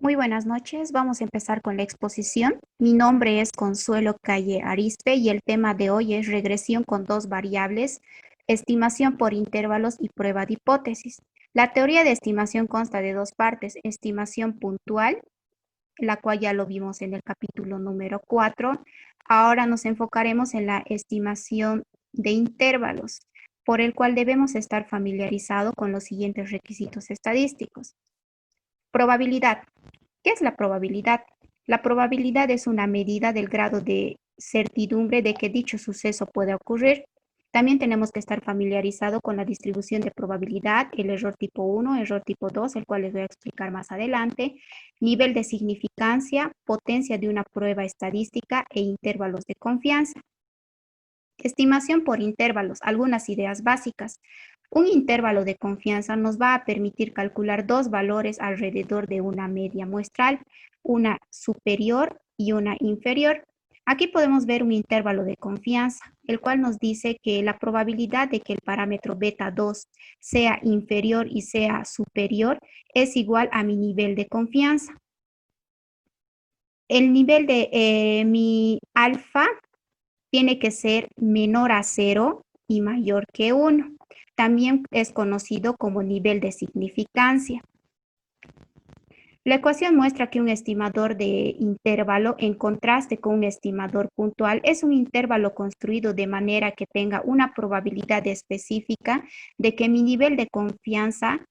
Muy buenas noches, vamos a empezar con la exposición. Mi nombre es Consuelo Calle Arispe y el tema de hoy es regresión con dos variables, estimación por intervalos y prueba de hipótesis. La teoría de estimación consta de dos partes, estimación puntual, la cual ya lo vimos en el capítulo número 4. Ahora nos enfocaremos en la estimación de intervalos, por el cual debemos estar familiarizados con los siguientes requisitos estadísticos. Probabilidad. ¿Qué es la probabilidad? La probabilidad es una medida del grado de certidumbre de que dicho suceso puede ocurrir. También tenemos que estar familiarizados con la distribución de probabilidad, el error tipo 1, error tipo 2, el cual les voy a explicar más adelante, nivel de significancia, potencia de una prueba estadística e intervalos de confianza. Estimación por intervalos, algunas ideas básicas. Un intervalo de confianza nos va a permitir calcular dos valores alrededor de una media muestral, una superior y una inferior. Aquí podemos ver un intervalo de confianza, el cual nos dice que la probabilidad de que el parámetro beta 2 sea inferior y sea superior es igual a mi nivel de confianza. El nivel de mi alfa tiene que ser menor a 0 y mayor que 1. También es conocido como nivel de significancia. La ecuación muestra que un estimador de intervalo, en contraste con un estimador puntual, es un intervalo construido de manera que tenga una probabilidad específica de que mi nivel de confianza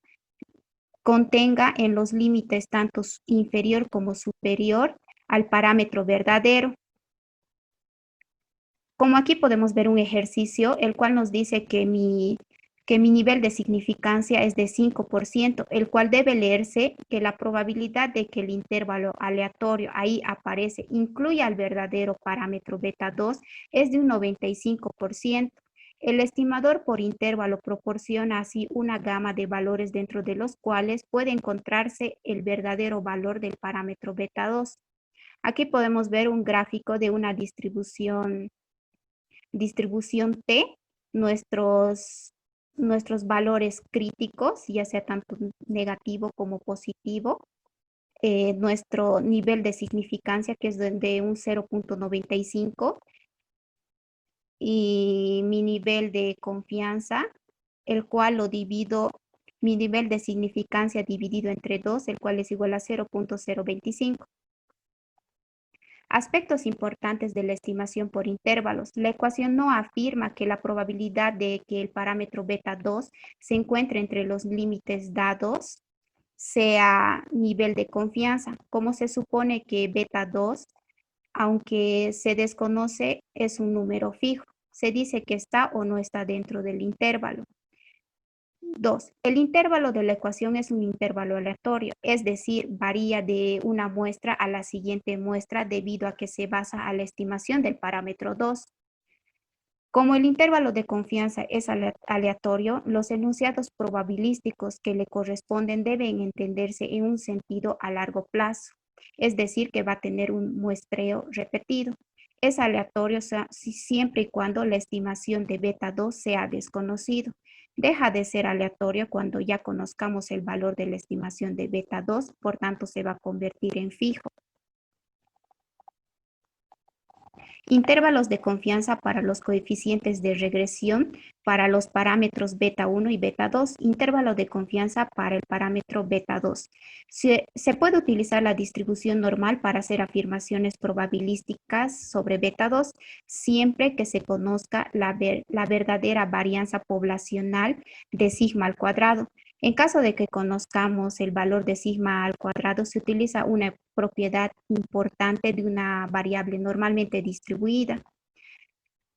contenga en los límites tanto inferior como superior al parámetro verdadero. Como aquí podemos ver un ejercicio, el cual nos dice que mi nivel de significancia es de 5%, el cual debe leerse que la probabilidad de que el intervalo aleatorio ahí aparece incluya al verdadero parámetro beta 2 es de un 95%. El estimador por intervalo proporciona así una gama de valores dentro de los cuales puede encontrarse el verdadero valor del parámetro beta 2. Aquí podemos ver un gráfico de una distribución T, nuestros, nuestros valores críticos, ya sea tanto negativo como positivo, nuestro nivel de significancia, que es de un 0.95, y mi nivel de confianza, el cual lo divido, mi nivel de significancia dividido entre 2, el cual es igual a 0.025. Aspectos importantes de la estimación por intervalos. La ecuación no afirma que la probabilidad de que el parámetro beta 2 se encuentre entre los límites dados sea nivel de confianza. Como se supone que beta 2, aunque se desconoce, es un número fijo. Se dice que está o no está dentro del intervalo. 2. El intervalo de la ecuación es un intervalo aleatorio, es decir, varía de una muestra a la siguiente muestra debido a que se basa a la estimación del parámetro 2. Como el intervalo de confianza es aleatorio, los enunciados probabilísticos que le corresponden deben entenderse en un sentido a largo plazo, es decir, que va a tener un muestreo repetido. Es aleatorio siempre y cuando la estimación de beta 2 sea desconocido. Deja de ser aleatorio cuando ya conozcamos el valor de la estimación de beta 2, por tanto se va a convertir en fijo. Intervalos de confianza para los coeficientes de regresión para los parámetros beta 1 y beta 2. Intervalo de confianza para el parámetro beta 2. Se puede utilizar la distribución normal para hacer afirmaciones probabilísticas sobre beta 2 siempre que se conozca la verdadera varianza poblacional de sigma al cuadrado. En caso de que conozcamos el valor de sigma al cuadrado, se utiliza una propiedad importante de una variable normalmente distribuida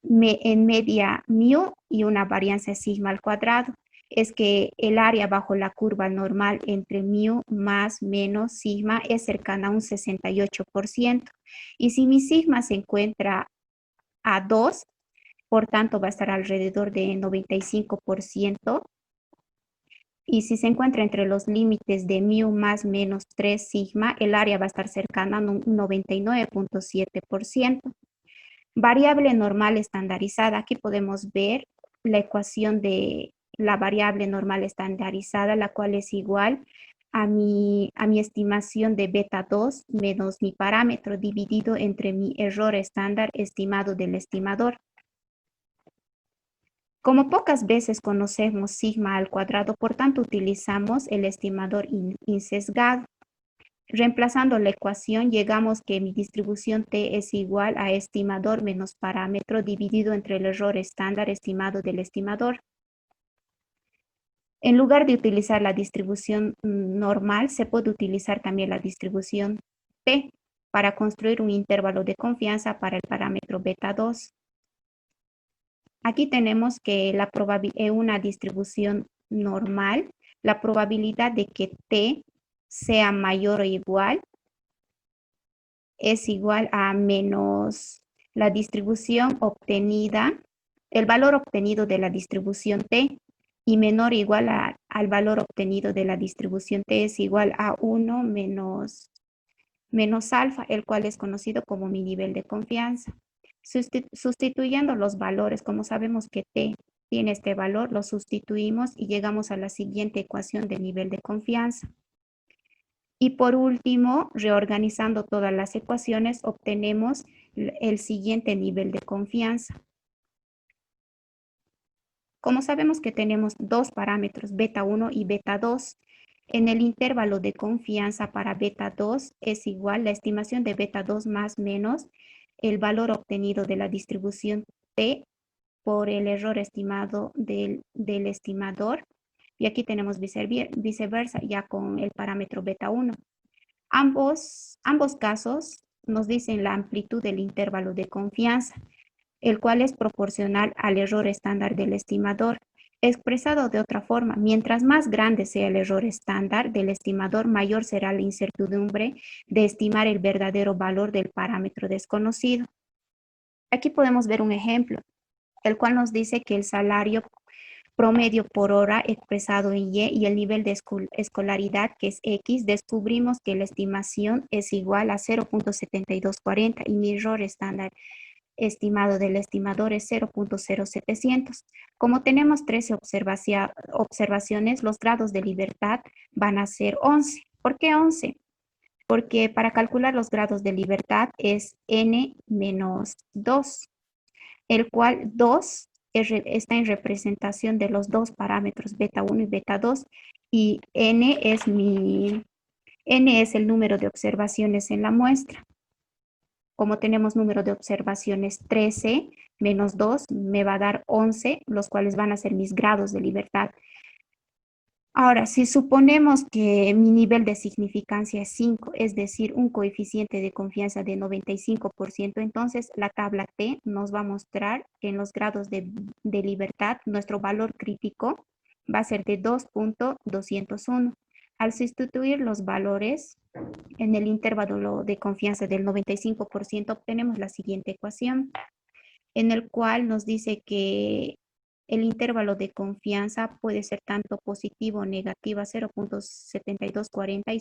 en media mu y una varianza sigma al cuadrado. Es que el área bajo la curva normal entre mu más menos sigma es cercana a un 68%. Y si mi sigma se encuentra a 2, por tanto va a estar alrededor de 95%. Y si se encuentra entre los límites de mu más menos 3 sigma, el área va a estar cercana a un 99.7%. Variable normal estandarizada. Aquí podemos ver la ecuación de la variable normal estandarizada, la cual es igual a mi estimación de beta 2 menos mi parámetro dividido entre mi error estándar estimado del estimador. Como pocas veces conocemos sigma al cuadrado, por tanto utilizamos el estimador insesgado. Reemplazando la ecuación, llegamos que mi distribución t es igual a estimador menos parámetro dividido entre el error estándar estimado del estimador. En lugar de utilizar la distribución normal, se puede utilizar también la distribución P para construir un intervalo de confianza para el parámetro beta 2. Aquí tenemos que una distribución normal, la probabilidad de que T sea mayor o igual es igual a menos la distribución obtenida, el valor obtenido de la distribución T, y menor o igual al valor obtenido de la distribución T es igual a 1 menos alfa, el cual es conocido como mi nivel de confianza. Sustituyendo los valores, como sabemos que T tiene este valor, lo sustituimos y llegamos a la siguiente ecuación de nivel de confianza. Y por último, reorganizando todas las ecuaciones, obtenemos el siguiente nivel de confianza. Como sabemos que tenemos dos parámetros, beta 1 y beta 2, en el intervalo de confianza para beta 2 es igual la estimación de beta 2 más menos el valor obtenido de la distribución T por el error estimado del estimador. Y aquí tenemos viceversa ya con el parámetro beta 1. Ambos casos nos dicen la amplitud del intervalo de confianza, el cual es proporcional al error estándar del estimador. Expresado de otra forma, mientras más grande sea el error estándar del estimador, mayor será la incertidumbre de estimar el verdadero valor del parámetro desconocido. Aquí podemos ver un ejemplo, el cual nos dice que el salario promedio por hora expresado en y el nivel de escolaridad, que es X, descubrimos que la estimación es igual a 0.7240 y mi error estándar estimado del estimador es 0.0700. Como tenemos 13 observaciones, los grados de libertad van a ser 11. ¿Por qué 11? Porque para calcular los grados de libertad es n menos 2, el cual 2 está en representación de los dos parámetros beta 1 y beta 2 y n es el número de observaciones en la muestra. Como tenemos número de observaciones 13 menos 2 me va a dar 11, los cuales van a ser mis grados de libertad. Ahora, si suponemos que mi nivel de significancia es 5, es decir, un coeficiente de confianza de 95%, entonces la tabla T nos va a mostrar que en los grados de libertad nuestro valor crítico va a ser de 2.201. Al sustituir los valores en el intervalo de confianza del 95%, obtenemos la siguiente ecuación, en el cual nos dice que el intervalo de confianza puede ser tanto positivo o negativo a 0.7240 y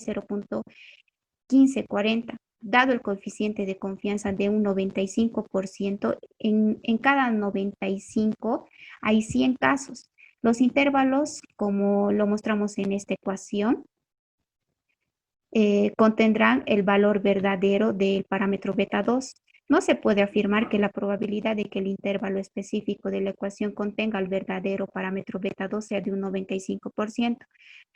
0.1540. Dado el coeficiente de confianza de un 95%, en cada 95 hay 100 casos. Los intervalos, como lo mostramos en esta ecuación, contendrán el valor verdadero del parámetro beta 2. No se puede afirmar que la probabilidad de que el intervalo específico de la ecuación contenga el verdadero parámetro beta 2 sea de un 95%.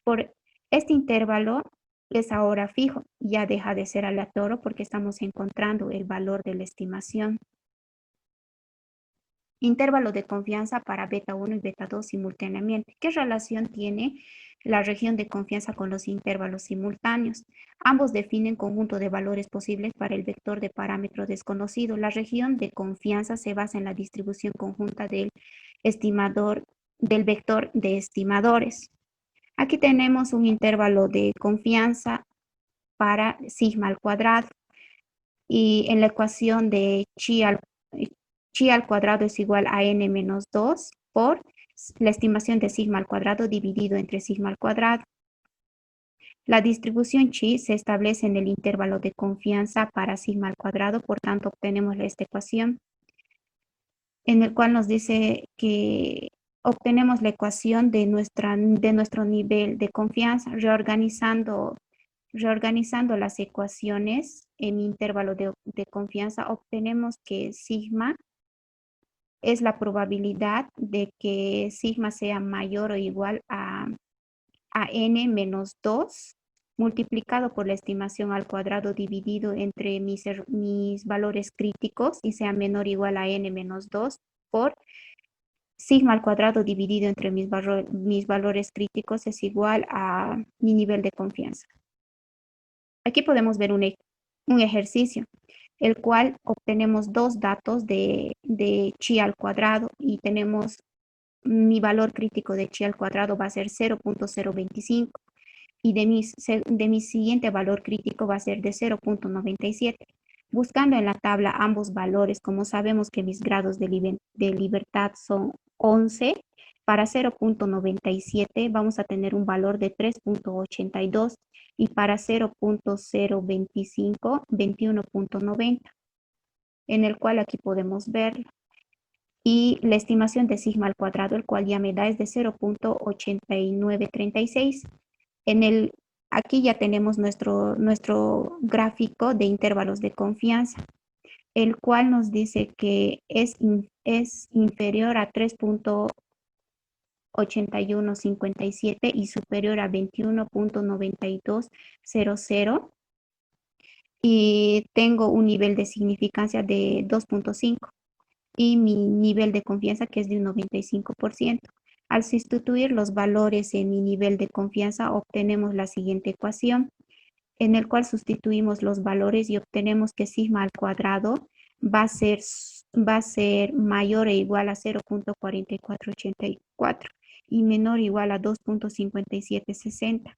Por este intervalo es ahora fijo, ya deja de ser aleatorio porque estamos encontrando el valor de la estimación. Intervalo de confianza para beta 1 y beta 2 simultáneamente. ¿Qué relación tiene la región de confianza con los intervalos simultáneos? Ambos definen conjunto de valores posibles para el vector de parámetro desconocido. La región de confianza se basa en la distribución conjunta del vector de estimadores. Aquí tenemos un intervalo de confianza para sigma al cuadrado. Y en la ecuación de chi al cuadrado es igual a n menos 2 por la estimación de sigma al cuadrado dividido entre sigma al cuadrado. La distribución chi se establece en el intervalo de confianza para sigma al cuadrado, por tanto obtenemos esta ecuación, en el cual nos dice que obtenemos la ecuación de nuestro nivel de confianza, reorganizando las ecuaciones en intervalo de confianza, obtenemos que sigma es la probabilidad de que sigma sea mayor o igual a n menos 2 multiplicado por la estimación al cuadrado dividido entre mis valores críticos y sea menor o igual a n menos 2 por sigma al cuadrado dividido entre mis valores críticos es igual a mi nivel de confianza. Aquí podemos ver un ejercicio, el cual obtenemos dos datos de chi al cuadrado y tenemos mi valor crítico de chi al cuadrado va a ser 0.025 y de mi siguiente valor crítico va a ser de 0.97. Buscando en la tabla ambos valores, como sabemos que mis grados de libertad son 11, para 0.97 vamos a tener un valor de 3.82 y para 0.025, 21.90, en el cual aquí podemos ver. Y la estimación de sigma al cuadrado, el cual ya me da, es de 0.8936. Aquí ya tenemos nuestro gráfico de intervalos de confianza, el cual nos dice que es inferior a 3.8157 y superior a 21.9200 y tengo un nivel de significancia de 2.5 y mi nivel de confianza que es de un 95%. Al sustituir los valores en mi nivel de confianza obtenemos la siguiente ecuación, en el cual sustituimos los valores y obtenemos que sigma al cuadrado va a ser mayor e igual a 0.4484 y menor o igual a 2.5760.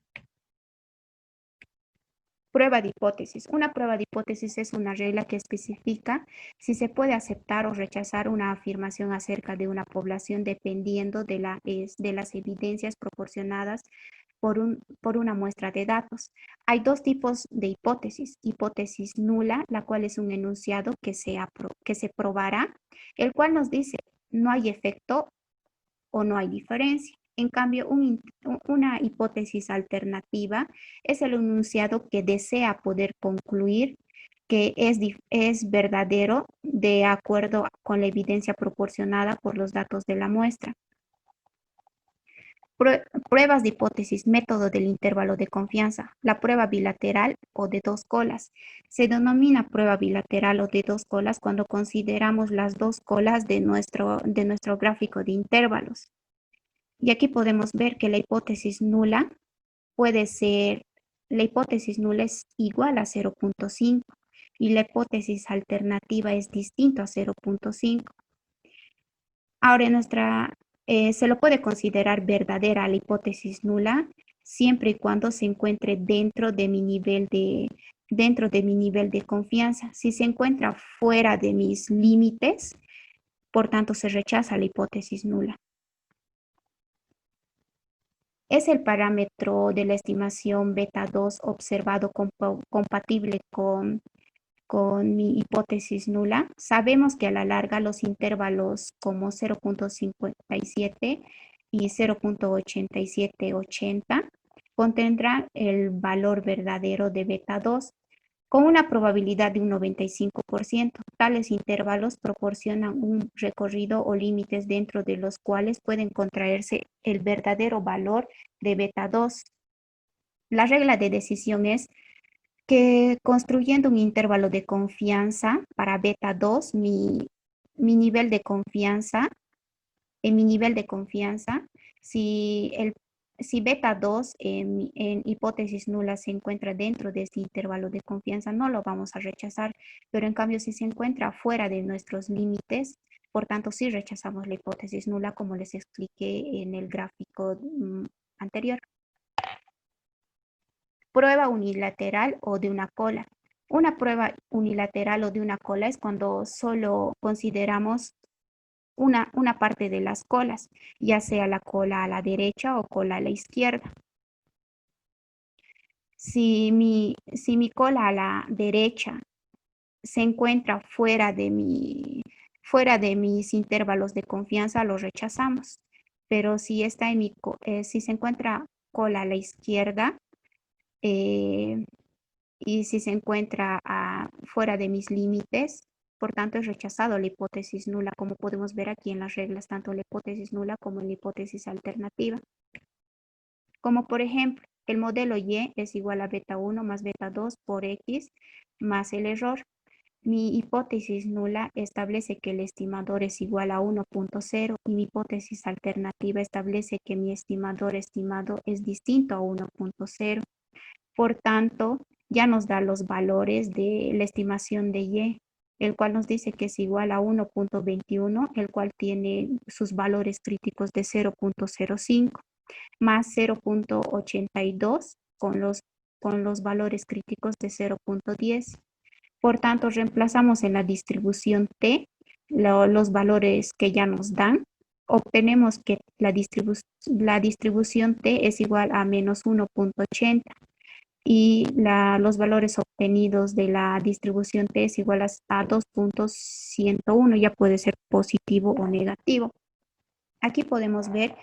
Prueba de hipótesis. Una prueba de hipótesis es una regla que especifica si se puede aceptar o rechazar una afirmación acerca de una población dependiendo de las evidencias proporcionadas por una muestra de datos. Hay dos tipos de hipótesis. Hipótesis nula, la cual es un enunciado que se probará, el cual nos dice no hay efecto o no hay diferencia. En cambio, una hipótesis alternativa es el enunciado que desea poder concluir que es verdadero de acuerdo con la evidencia proporcionada por los datos de la muestra. Pruebas de hipótesis, método del intervalo de confianza. La prueba bilateral o de dos colas. Se denomina prueba bilateral o de dos colas cuando consideramos las dos colas de nuestro gráfico de intervalos. Y aquí podemos ver que la hipótesis nula es igual a 0.5 y la hipótesis alternativa es distinto a 0.5. Ahora, se lo puede considerar verdadera la hipótesis nula siempre y cuando se encuentre dentro de mi nivel de confianza. Si se encuentra fuera de mis límites, por tanto se rechaza la hipótesis nula. Es el parámetro de la estimación beta 2 observado compatible con mi hipótesis nula. Sabemos que a la larga los intervalos como 0.57 y 0.8780 contendrán el valor verdadero de beta 2 con una probabilidad de un 95%. Tales intervalos proporcionan un recorrido o límites dentro de los cuales pueden contraerse el verdadero valor de beta 2. La regla de decisión es que construyendo un intervalo de confianza para beta 2, mi nivel de confianza, en mi nivel de confianza, si, si beta 2 en hipótesis nula se encuentra dentro de este intervalo de confianza, no lo vamos a rechazar, pero en cambio si se encuentra fuera de nuestros límites, por tanto sí rechazamos la hipótesis nula como les expliqué en el gráfico anterior. Prueba unilateral o de una cola. Una prueba unilateral o de una cola es cuando solo consideramos una parte de las colas, ya sea la cola a la derecha o cola a la izquierda. Si mi cola a la derecha se encuentra fuera de mis intervalos de confianza, lo rechazamos. pero si está si se encuentra cola a la izquierda, eh, y si se encuentra fuera de mis límites, por tanto es rechazado la hipótesis nula, como podemos ver aquí en las reglas, tanto la hipótesis nula como la hipótesis alternativa. Como por ejemplo, el modelo Y es igual a beta 1 más beta 2 por X más el error. Mi hipótesis nula establece que el estimador es igual a 1.0 y mi hipótesis alternativa establece que mi estimador estimado es distinto a 1.0. Por tanto, ya nos da los valores de la estimación de Y, el cual nos dice que es igual a 1.21, el cual tiene sus valores críticos de 0.05, más 0.82 con los valores críticos de 0.10. Por tanto, reemplazamos en la distribución T los valores que ya nos dan. Obtenemos que la distribución T es igual a menos 1.80 y los valores obtenidos de la distribución T es igual a 2.101, ya puede ser positivo o negativo. Aquí podemos ver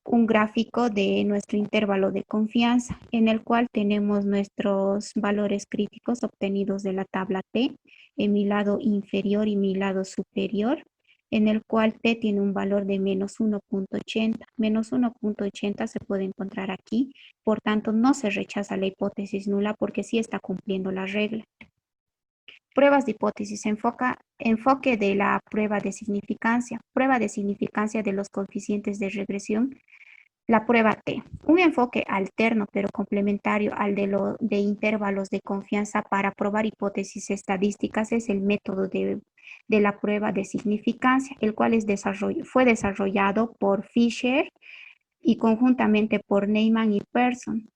un gráfico de nuestro intervalo de confianza, en el cual tenemos nuestros valores críticos obtenidos de la tabla T en mi lado inferior y mi lado superior, en el cual T tiene un valor de menos 1.80. Menos 1.80 se puede encontrar aquí, por tanto no se rechaza la hipótesis nula porque sí está cumpliendo la regla. Pruebas de hipótesis, enfoque de la prueba de significancia de los coeficientes de regresión. La prueba T, un enfoque alterno pero complementario al de intervalos de confianza para probar hipótesis estadísticas es el método de la prueba de significancia, el cual fue desarrollado por Fisher y conjuntamente por Neyman y Pearson.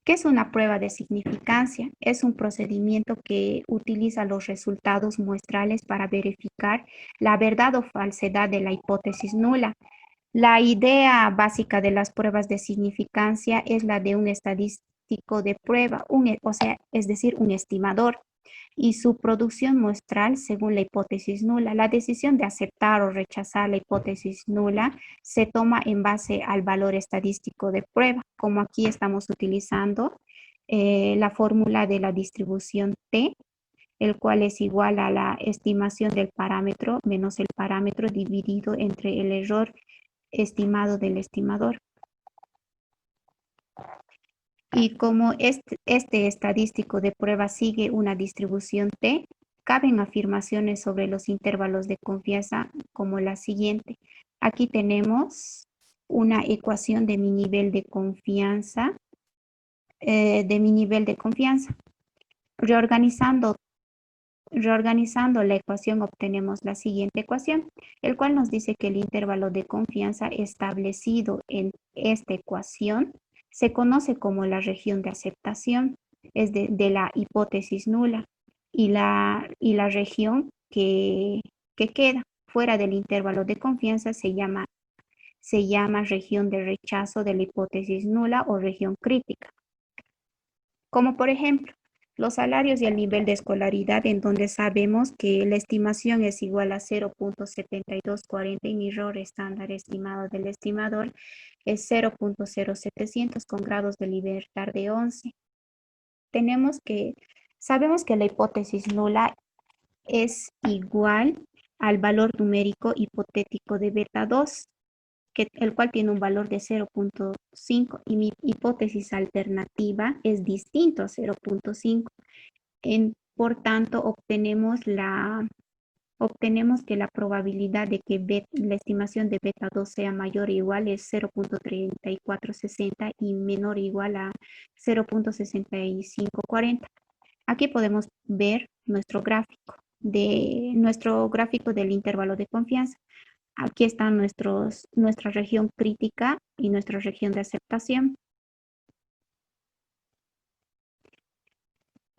¿Qué es una prueba de significancia? Es un procedimiento que utiliza los resultados muestrales para verificar la verdad o falsedad de la hipótesis nula. La idea básica de las pruebas de significancia es la de un estadístico de prueba, es decir, un estimador, y su producción muestral según la hipótesis nula. La decisión de aceptar o rechazar la hipótesis nula se toma en base al valor estadístico de prueba, como aquí estamos utilizando la fórmula de la distribución T, el cual es igual a la estimación del parámetro menos el parámetro dividido entre el error estimado del estimador. Y como este estadístico de prueba sigue una distribución T, caben afirmaciones sobre los intervalos de confianza como la siguiente. Aquí tenemos una ecuación de mi nivel de confianza, Reorganizando la ecuación obtenemos la siguiente ecuación, el cual nos dice que el intervalo de confianza establecido en esta ecuación se conoce como la región de aceptación, es de la hipótesis nula, y la región que queda fuera del intervalo de confianza se llama región de rechazo de la hipótesis nula o región crítica. Como por ejemplo, los salarios y el nivel de escolaridad, en donde sabemos que la estimación es igual a 0.7240 y mi error estándar estimado del estimador es 0.0700 con grados de libertad de 11. Sabemos que la hipótesis nula es igual al valor numérico hipotético de beta 2, el cual tiene un valor de 0.5 y mi hipótesis alternativa es distinto a 0.5. Por tanto, obtenemos que la probabilidad de que la estimación de beta 2 sea mayor o igual es 0.3460 y menor o igual a 0.6540. Aquí podemos ver nuestro gráfico del intervalo de confianza. Aquí está nuestra región crítica y nuestra región de aceptación.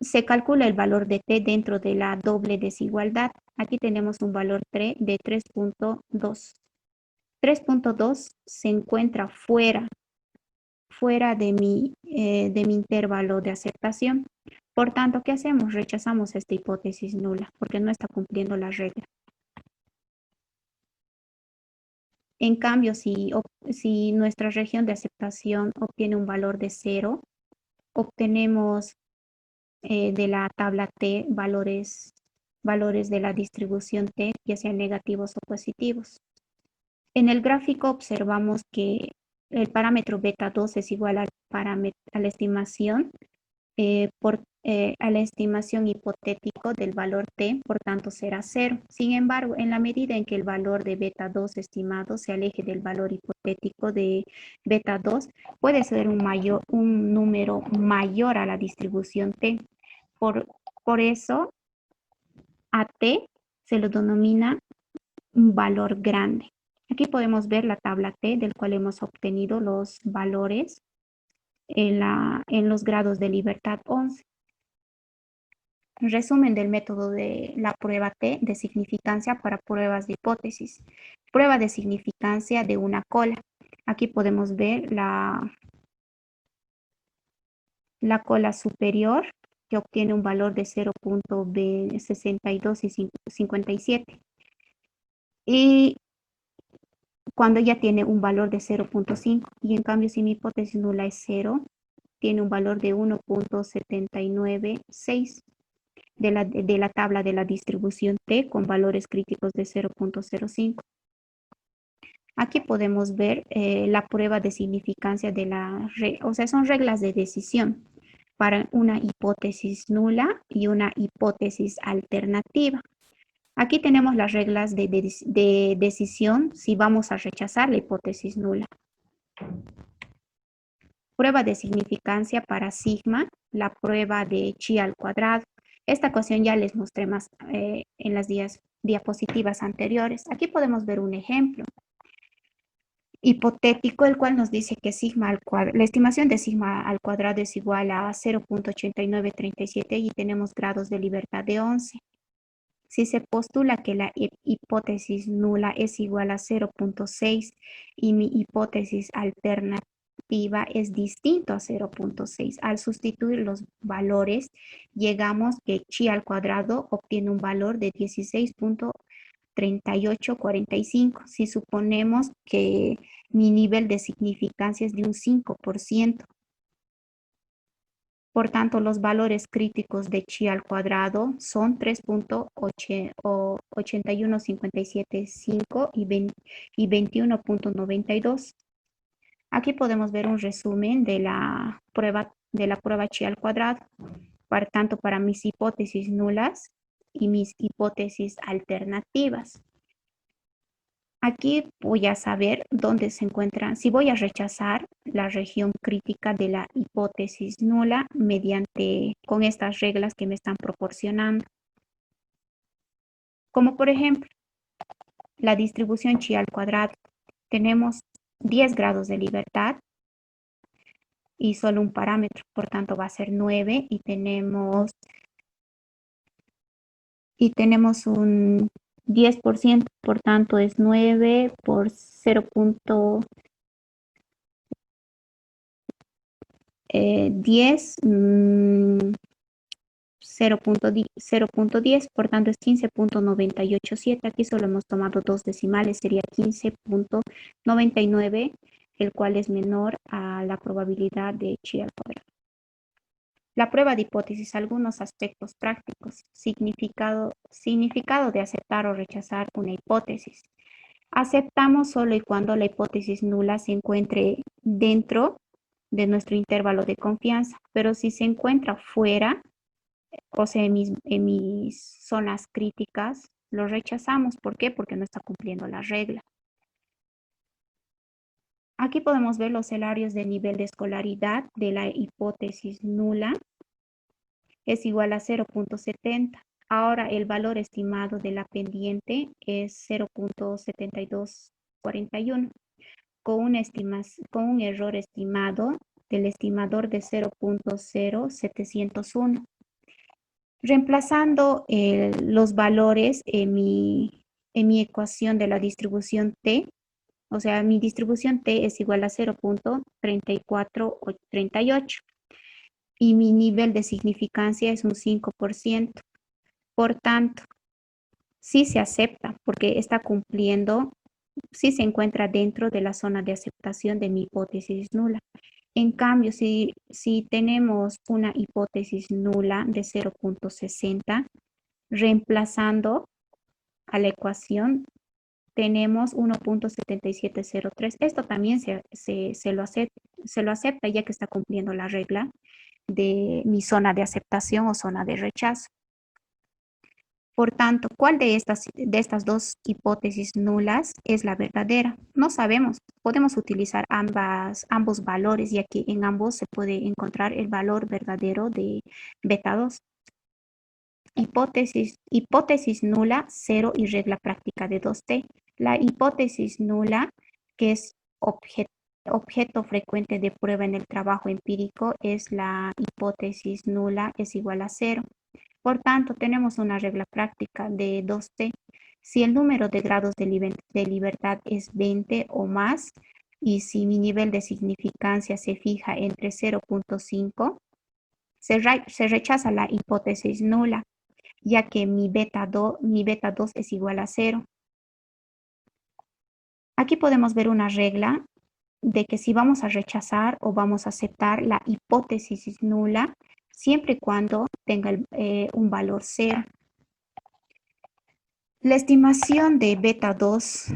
Se calcula el valor de T dentro de la doble desigualdad. Aquí tenemos un valor de 3.2. 3.2 se encuentra fuera de mi intervalo de aceptación. Por tanto, ¿qué hacemos? Rechazamos esta hipótesis nula porque no está cumpliendo la regla. En cambio, si nuestra región de aceptación obtiene un valor de 0, obtenemos de la tabla T valores de la distribución T, ya sean negativos o positivos. En el gráfico observamos que el parámetro beta 2 es igual a la estimación a la estimación hipotético del valor T, por tanto será 0. Sin embargo, en la medida en que el valor de beta 2 estimado se aleje del valor hipotético de beta 2, puede ser un número mayor a la distribución T. Por eso, a T se lo denomina un valor grande. Aquí podemos ver la tabla T, del cual hemos obtenido los valores en los grados de libertad 11. Resumen del método de la prueba T de significancia para pruebas de hipótesis. Prueba de significancia de una cola. Aquí podemos ver la cola superior, que obtiene un valor de 0.62 y 57. Y cuando ya tiene un valor de 0.5, y en cambio si mi hipótesis nula es 0, tiene un valor de 1.796 de la tabla de la distribución T con valores críticos de 0.05. Aquí podemos ver la prueba de significancia o sea, son reglas de decisión para una hipótesis nula y una hipótesis alternativa. Aquí tenemos las reglas de decisión si vamos a rechazar la hipótesis nula. Prueba de significancia para sigma, la prueba de chi al cuadrado. Esta ecuación ya les mostré más en las diapositivas anteriores. Aquí podemos ver un ejemplo hipotético, el cual nos dice que la estimación de sigma al cuadrado es igual a 0.8937 y tenemos grados de libertad de 11. Si se postula que la hipótesis nula es igual a 0.6 y mi hipótesis alternativa es distinto a 0.6, al sustituir los valores, llegamos que chi al cuadrado obtiene un valor de 16.3845. Si suponemos que mi nivel de significancia es de un 5%. Por tanto, los valores críticos de chi al cuadrado son 3.81575 y 21.92. Aquí podemos ver un resumen de la prueba chi al cuadrado, tanto para mis hipótesis nulas y mis hipótesis alternativas. Aquí voy a saber dónde se encuentran, si voy a rechazar la región crítica de la hipótesis nula con estas reglas que me están proporcionando. Como por ejemplo, la distribución chi al cuadrado. Tenemos 10 grados de libertad y solo un parámetro, por tanto va a ser 9 y tenemos un 10%, por tanto es 9 por 0.10, 0.10, por tanto es 15.987. Aquí solo hemos tomado dos decimales, sería 15.99, el cual es menor a la probabilidad de chi al cuadrado. La prueba de hipótesis, algunos aspectos prácticos, significado de aceptar o rechazar una hipótesis. Aceptamos solo y cuando la hipótesis nula se encuentre dentro de nuestro intervalo de confianza, pero si se encuentra fuera, o sea, en mis zonas críticas, lo rechazamos. ¿Por qué? Porque no está cumpliendo la regla. Aquí podemos ver los salarios de nivel de escolaridad de la hipótesis nula. Es igual a 0.70. Ahora el valor estimado de la pendiente es 0.7241, con un error estimado del estimador de 0.0701. Reemplazando los valores en mi ecuación de la distribución T, o sea, mi distribución T es igual a 0.3438 y mi nivel de significancia es un 5%. Por tanto, sí se acepta porque está cumpliendo sí se encuentra dentro de la zona de aceptación de mi hipótesis nula. En cambio, si tenemos una hipótesis nula de 0,60, reemplazando a la ecuación, tenemos 1,7703. Esto también se lo acepta ya que está cumpliendo la regla de mi zona de aceptación o zona de rechazo. Por tanto, ¿cuál de estas dos hipótesis nulas es la verdadera? No sabemos. Podemos utilizar ambos valores, ya que en ambos se puede encontrar el valor verdadero de beta 2. Hipótesis nula, 0 y regla práctica de 2T. La hipótesis nula, que es objeto frecuente de prueba en el trabajo empírico, es la hipótesis nula es igual a 0. Por tanto, tenemos una regla práctica de 2T. Si el número de grados de libertad es 20 o más, y si mi nivel de significancia se fija entre 0,5, se rechaza la hipótesis nula, ya que mi beta 2 es igual a 0. Aquí podemos ver una regla de que si vamos a rechazar o vamos a aceptar la hipótesis nula, siempre y cuando tenga un valor 0. La estimación de beta 2,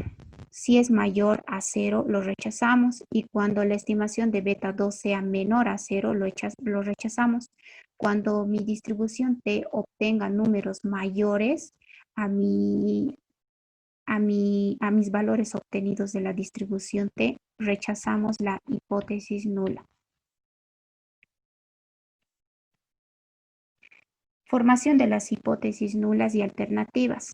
si es mayor a 0, lo rechazamos, y cuando la estimación de beta 2 sea menor a 0, lo rechazamos. Cuando mi distribución T obtenga números mayores a, a mis valores obtenidos de la distribución T, rechazamos la hipótesis nula. Formación de las hipótesis nulas y alternativas.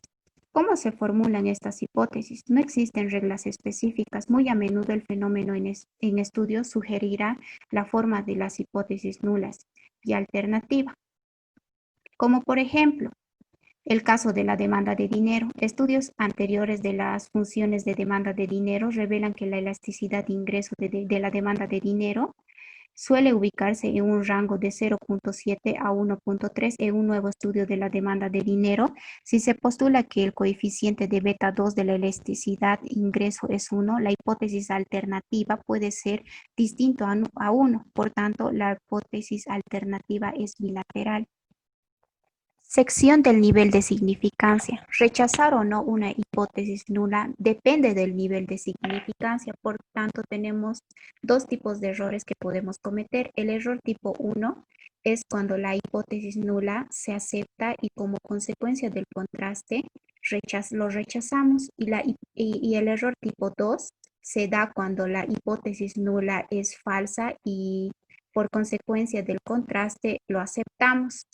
¿Cómo se formulan estas hipótesis? No existen reglas específicas. Muy a menudo el fenómeno en estudio sugerirá la forma de las hipótesis nulas y alternativa. Como por ejemplo, el caso de la demanda de dinero. Estudios anteriores de las funciones de demanda de dinero revelan que la elasticidad de ingreso de la demanda de dinero suele ubicarse en un rango de 0,7 a 1,3 en un nuevo estudio de la demanda de dinero. Si se postula que el coeficiente de beta 2 de la elasticidad ingreso es 1, la hipótesis alternativa puede ser distinto a 1. Por tanto, la hipótesis alternativa es bilateral. Sección del nivel de significancia. Rechazar o no una hipótesis nula depende del nivel de significancia. Por tanto, tenemos dos tipos de errores que podemos cometer. El error tipo 1 es cuando la hipótesis nula se acepta y como consecuencia del contraste lo rechazamos. Y el error tipo 2 se da cuando la hipótesis nula es falsa y por consecuencia del contraste lo aceptamos.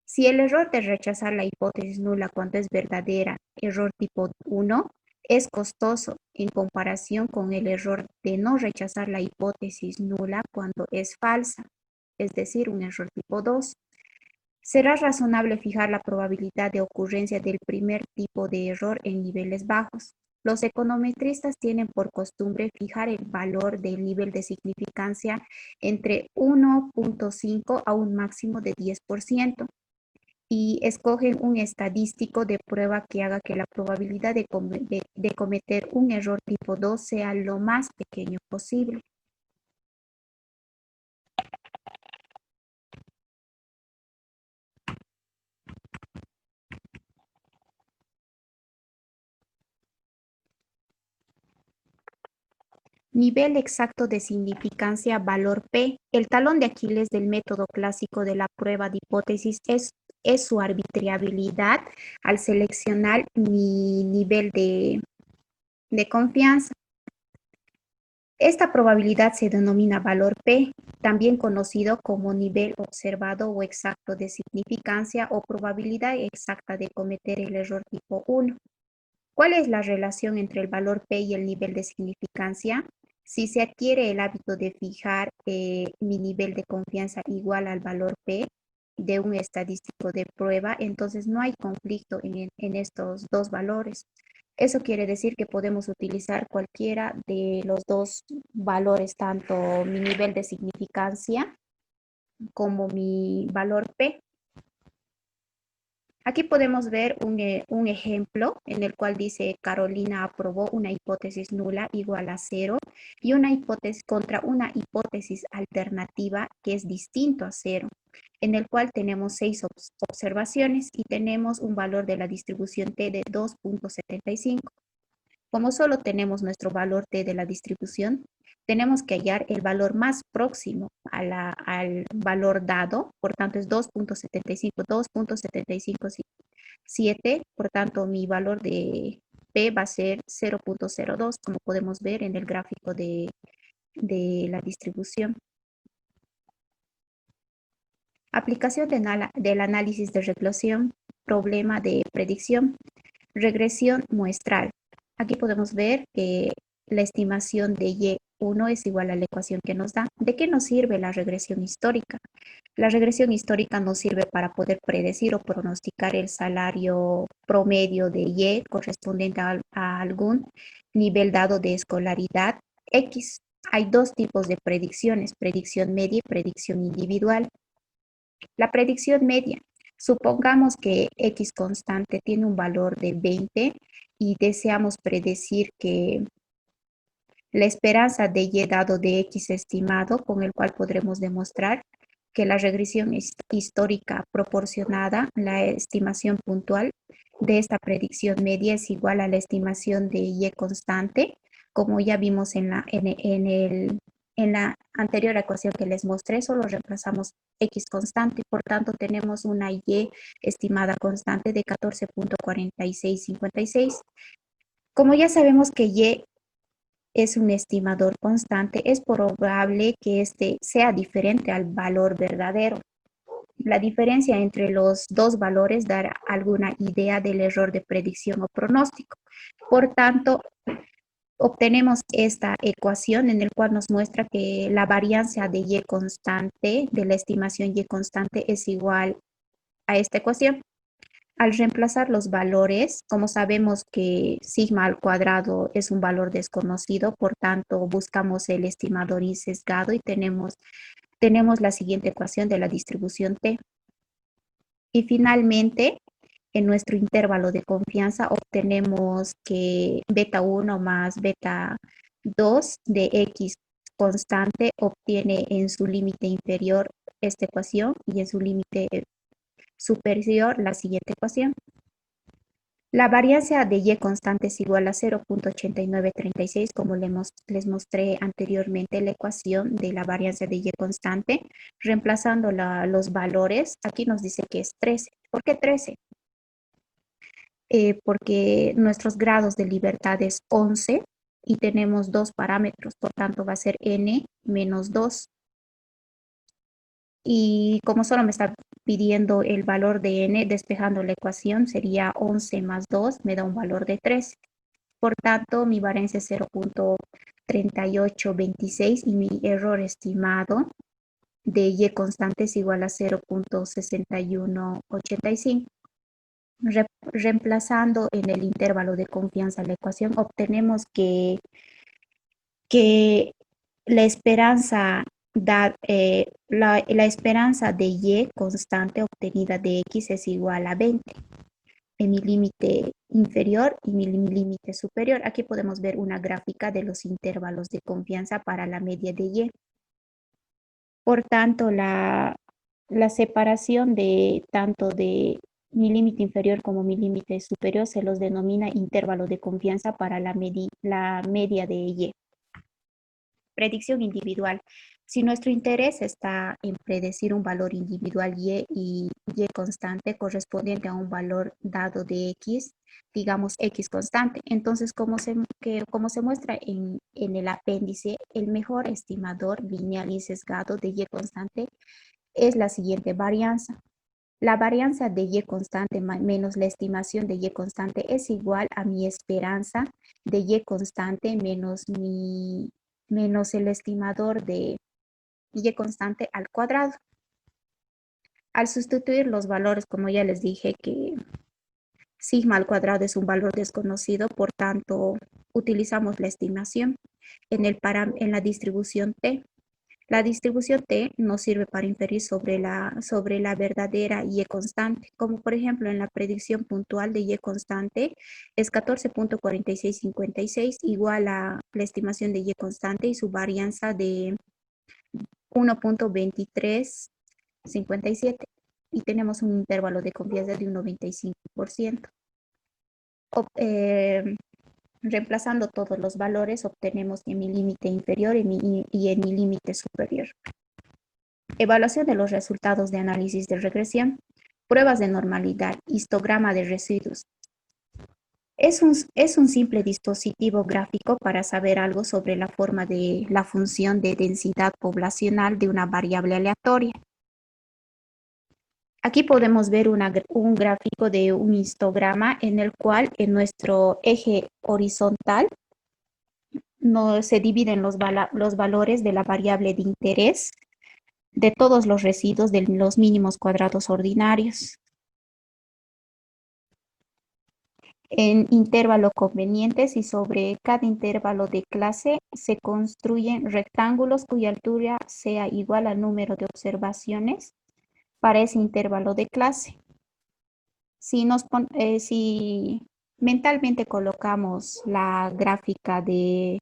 Si el error de rechazar la hipótesis nula cuando es verdadera, error tipo 1, es costoso en comparación con el error de no rechazar la hipótesis nula cuando es falsa, es decir, un error tipo 2. Será razonable fijar la probabilidad de ocurrencia del primer tipo de error en niveles bajos. Los econometristas tienen por costumbre fijar el valor del nivel de significancia entre 1,5 a un máximo de 10%. Y escogen un estadístico de prueba que haga que la probabilidad de cometer un error tipo 2 sea lo más pequeño posible. Nivel exacto de significancia, valor P. El talón de Aquiles del método clásico de la prueba de hipótesis es su arbitrariedad al seleccionar mi nivel de confianza. Esta probabilidad se denomina valor P, también conocido como nivel observado o exacto de significancia o probabilidad exacta de cometer el error tipo 1. ¿Cuál es la relación entre el valor P y el nivel de significancia? Si se adquiere el hábito de fijar mi nivel de confianza igual al valor P de un estadístico de prueba, entonces no hay conflicto en estos dos valores. Eso quiere decir que podemos utilizar cualquiera de los dos valores, tanto mi nivel de significancia como mi valor P. Aquí podemos ver un ejemplo en el cual dice Carolina aprobó una hipótesis nula igual a cero y una hipótesis contra una hipótesis alternativa que es distinto a cero, en el cual tenemos 6 observaciones y tenemos un valor de la distribución t de 2.75. Como solo tenemos nuestro valor t de la distribución, tenemos que hallar el valor más próximo al valor dado, por tanto es 2.75, 2.757, por tanto mi valor de p va a ser 0.02, como podemos ver en el gráfico de la distribución. Aplicación del análisis de regresión, problema de predicción, regresión muestral. Aquí podemos ver que la estimación de Y1 es igual a la ecuación que nos da. ¿De qué nos sirve la regresión histórica? La regresión histórica nos sirve para poder predecir o pronosticar el salario promedio de Y correspondiente a algún nivel dado de escolaridad X. Hay dos tipos de predicciones, predicción media y predicción individual. La predicción media. Supongamos que X constante tiene un valor de 20 y deseamos predecir que la esperanza de Y dado de X estimado, con el cual podremos demostrar que la regresión histórica proporcionada, la estimación puntual de esta predicción media es igual a la estimación de Y constante, como ya vimos en la anterior ecuación que les mostré, solo reemplazamos X constante, por tanto tenemos una Y estimada constante de 14.4656. Como ya sabemos que Y es un estimador constante, es probable que este sea diferente al valor verdadero. La diferencia entre los dos valores dará alguna idea del error de predicción o pronóstico. Por tanto, obtenemos esta ecuación en la cual nos muestra que la varianza de Y constante, de la estimación Y constante, es igual a esta ecuación. Al reemplazar los valores, como sabemos que sigma al cuadrado es un valor desconocido, por tanto buscamos el estimador y sesgado y tenemos la siguiente ecuación de la distribución T. Y finalmente, en nuestro intervalo de confianza obtenemos que beta 1 más beta 2 de X constante obtiene en su límite inferior esta ecuación y en su límite superior la siguiente ecuación. La varianza de Y constante es igual a 0.8936, como les mostré anteriormente la ecuación de la varianza de Y constante. Reemplazando los valores, aquí nos dice que es 13. ¿Por qué 13? Porque nuestros grados de libertad es 11 y tenemos dos parámetros, por tanto va a ser n menos 2. Y como solo me está pidiendo el valor de n, despejando la ecuación, sería 11 más 2, me da un valor de 13. Por tanto, mi varianza es 0.3826 y mi error estimado de Y constante es igual a 0.6185. Reemplazando en el intervalo de confianza la ecuación, obtenemos que la esperanza la esperanza de Y constante obtenida de X es igual a 20 en mi límite inferior y mi límite superior. Aquí podemos ver una gráfica de los intervalos de confianza para la media de Y. Por tanto, la separación de tanto de mi límite inferior como mi límite superior se los denomina intervalo de confianza para la media de Y. Predicción individual. Si nuestro interés está en predecir un valor individual y constante correspondiente a un valor dado de X, digamos X constante, entonces como se muestra en el apéndice, el mejor estimador lineal y sesgado de Y constante es la siguiente varianza. La varianza de Y constante menos la estimación de Y constante es igual a mi esperanza de Y constante menos el estimador de Y constante al cuadrado. Al sustituir los valores, como ya les dije, que sigma al cuadrado es un valor desconocido, por tanto, utilizamos la estimación en la distribución T. La distribución T nos sirve para inferir sobre la verdadera Y constante, como por ejemplo en la predicción puntual de Y constante es 14.4656 igual a la estimación de Y constante y su varianza de 1.2357 y tenemos un intervalo de confianza de un 95%. Reemplazando todos los valores obtenemos en mi límite inferior y en mi límite superior. Evaluación de los resultados de análisis de regresión. Pruebas de normalidad. Histograma de residuos. Es un simple dispositivo gráfico para saber algo sobre la forma de la función de densidad poblacional de una variable aleatoria. Aquí podemos ver un gráfico de un histograma en el cual en nuestro eje horizontal se dividen los valores de la variable de interés de todos los residuos de los mínimos cuadrados ordinarios. En intervalo convenientes y sobre cada intervalo de clase se construyen rectángulos cuya altura sea igual al número de observaciones para ese intervalo de clase. Si mentalmente colocamos la gráfica de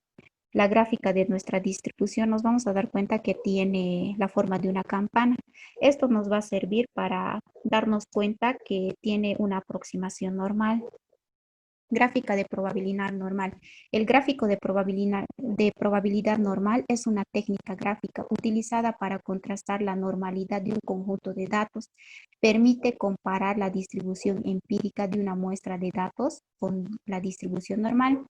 nuestra distribución, nos vamos a dar cuenta que tiene la forma de una campana. Esto nos va a servir para darnos cuenta que tiene una aproximación normal. Gráfica de probabilidad normal. El gráfico de probabilidad normal es una técnica gráfica utilizada para contrastar la normalidad de un conjunto de datos. Permite comparar la distribución empírica de una muestra de datos con la distribución normal.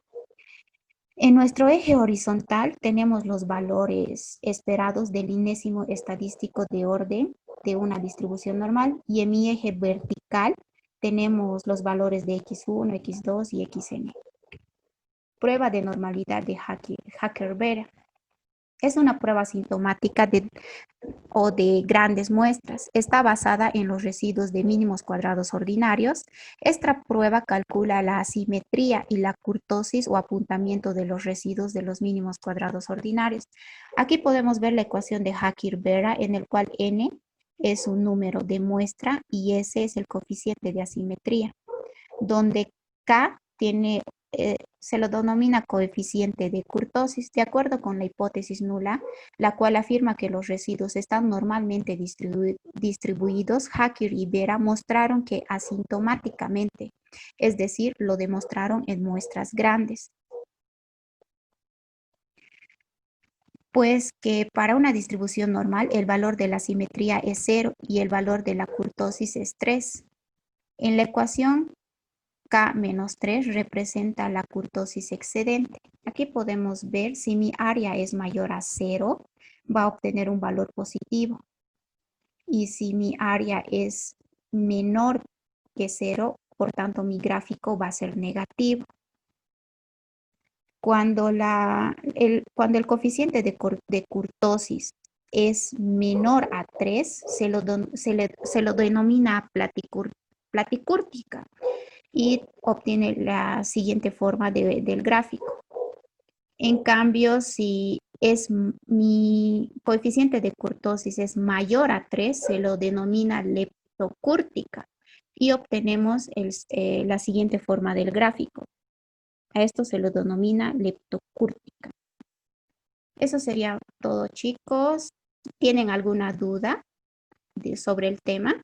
En nuestro eje horizontal tenemos los valores esperados del enésimo estadístico de orden de una distribución normal y en mi eje vertical tenemos los valores de x1, x2 y xn. Prueba de normalidad de Hacker-Vera. Es una prueba sintomática o de grandes muestras. Está basada en los residuos de mínimos cuadrados ordinarios. Esta prueba calcula la asimetría y la kurtosis o apuntamiento de los residuos de los mínimos cuadrados ordinarios. Aquí podemos ver la ecuación de Hacker-Vera en el cual n es un número de muestra y s es el coeficiente de asimetría, donde k se lo denomina coeficiente de kurtosis, de acuerdo con la hipótesis nula, la cual afirma que los residuos están normalmente distribuidos. Hacker y Vera mostraron que asintomáticamente, es decir, lo demostraron en muestras grandes. Pues que para una distribución normal el valor de la simetría es 0 y el valor de la kurtosis es 3. En la ecuación K-3 representa la kurtosis excedente. Aquí podemos ver si mi área es mayor a 0, va a obtener un valor positivo. Y si mi área es menor que 0, por tanto mi gráfico va a ser negativo. Cuando el coeficiente de kurtosis es menor a 3, se lo denomina platicúrtica y obtiene la siguiente forma del gráfico. En cambio, si mi coeficiente de kurtosis es mayor a 3, se lo denomina leptocúrtica y obtenemos la siguiente forma del gráfico. A esto se lo denomina leptocúrtica. Eso sería todo, chicos. ¿Tienen alguna duda sobre el tema?